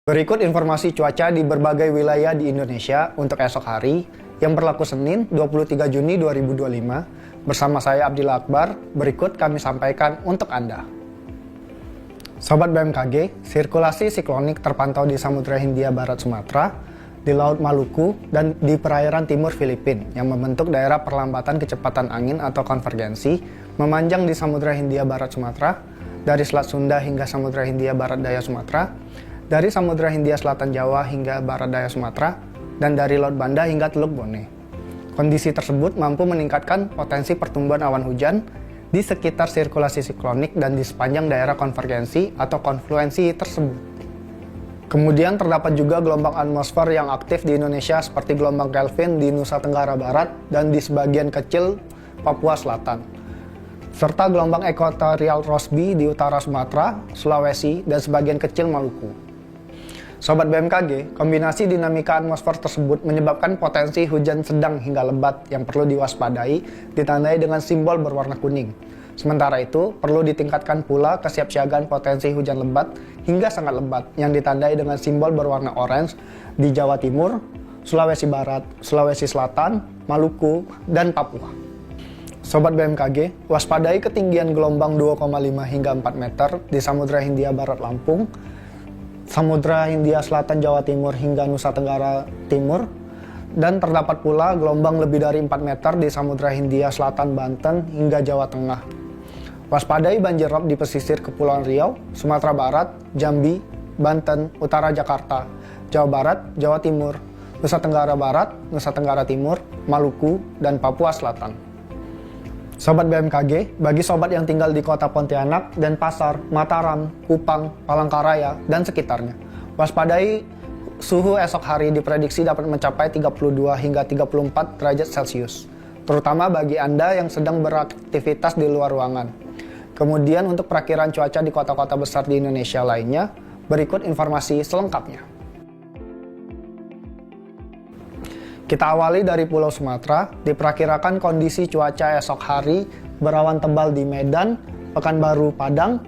Berikut informasi cuaca di berbagai wilayah di Indonesia untuk esok hari yang berlaku Senin 23 Juni 2025. Bersama saya Abdillah Akbar, berikut kami sampaikan untuk Anda. Sobat BMKG, sirkulasi siklonik terpantau di Samudra Hindia Barat Sumatera, di Laut Maluku, dan di perairan timur Filipina yang membentuk daerah perlambatan kecepatan angin atau konvergensi memanjang di Samudra Hindia Barat Sumatera, dari Selat Sunda hingga Samudra Hindia Barat Daya Sumatera, dari Samudra Hindia Selatan Jawa hingga Barat Daya Sumatera, dan dari Laut Banda hingga Teluk Bone. Kondisi tersebut mampu meningkatkan potensi pertumbuhan awan hujan di sekitar sirkulasi siklonik dan di sepanjang daerah konvergensi atau konfluensi tersebut. Kemudian terdapat juga gelombang atmosfer yang aktif di Indonesia seperti gelombang Kelvin di Nusa Tenggara Barat dan di sebagian kecil Papua Selatan, serta gelombang ekuatorial Rossby di utara Sumatera, Sulawesi, dan sebagian kecil Maluku. Sobat BMKG, kombinasi dinamika atmosfer tersebut menyebabkan potensi hujan sedang hingga lebat yang perlu diwaspadai ditandai dengan simbol berwarna kuning. Sementara itu, perlu ditingkatkan pula kesiapsiagaan potensi hujan lebat hingga sangat lebat yang ditandai dengan simbol berwarna orange di Jawa Timur, Sulawesi Barat, Sulawesi Selatan, Maluku, dan Papua. Sobat BMKG, waspadai ketinggian gelombang 2,5 hingga 4 meter di Samudra Hindia Barat Lampung, Samudra Hindia Selatan Jawa Timur hingga Nusa Tenggara Timur, dan terdapat pula gelombang lebih dari 4 meter di Samudra Hindia Selatan Banten hingga Jawa Tengah. Waspadai banjir rob di pesisir Kepulauan Riau, Sumatera Barat, Jambi, Banten, Utara Jakarta, Jawa Barat, Jawa Timur, Nusa Tenggara Barat, Nusa Tenggara Timur, Maluku, dan Papua Selatan. Sobat BMKG, bagi sobat yang tinggal di kota Pontianak, Denpasar, Mataram, Kupang, Palangkaraya, dan sekitarnya, waspadai suhu esok hari diprediksi dapat mencapai 32 hingga 34 derajat Celcius, terutama bagi Anda yang sedang beraktivitas di luar ruangan. Kemudian untuk perakiran cuaca di kota-kota besar di Indonesia lainnya, berikut informasi selengkapnya. Kita awali dari Pulau Sumatera, diperkirakan kondisi cuaca esok hari berawan tebal di Medan, Pekanbaru, Padang,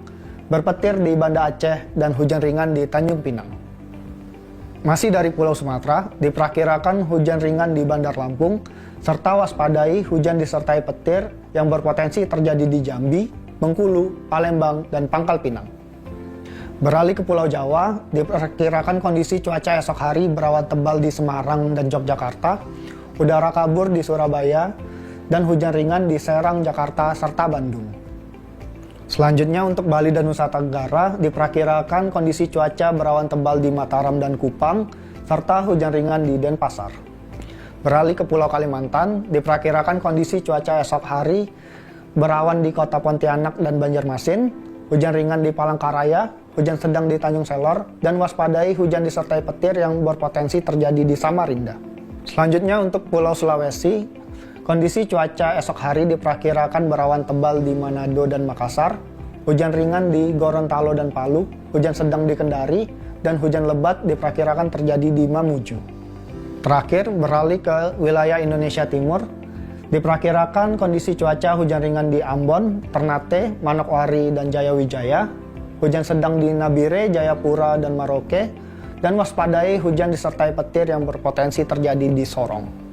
berpetir di Banda Aceh, dan hujan ringan di Tanjung Pinang. Masih dari Pulau Sumatera, diperkirakan hujan ringan di Bandar Lampung, serta waspadai hujan disertai petir yang berpotensi terjadi di Jambi, Bengkulu, Palembang, dan Pangkal Pinang. Beralih ke Pulau Jawa, diperkirakan kondisi cuaca esok hari berawan tebal di Semarang dan Yogyakarta, udara kabur di Surabaya, dan hujan ringan di Serang, Jakarta, serta Bandung. Selanjutnya untuk Bali dan Nusa Tenggara, diperkirakan kondisi cuaca berawan tebal di Mataram dan Kupang, serta hujan ringan di Denpasar. Beralih ke Pulau Kalimantan, diperkirakan kondisi cuaca esok hari berawan di kota Pontianak dan Banjarmasin, hujan ringan di Palangkaraya, hujan sedang di Tanjung Selor, dan waspadai hujan disertai petir yang berpotensi terjadi di Samarinda. Selanjutnya untuk Pulau Sulawesi, kondisi cuaca esok hari diperkirakan berawan tebal di Manado dan Makassar, hujan ringan di Gorontalo dan Palu, hujan sedang di Kendari, dan hujan lebat diperkirakan terjadi di Mamuju. Terakhir, beralih ke wilayah Indonesia Timur, diperkirakan kondisi cuaca hujan ringan di Ambon, Ternate, Manokwari, dan Jayawijaya, hujan sedang di Nabire, Jayapura, dan Maroke, dan waspadai hujan disertai petir yang berpotensi terjadi di Sorong.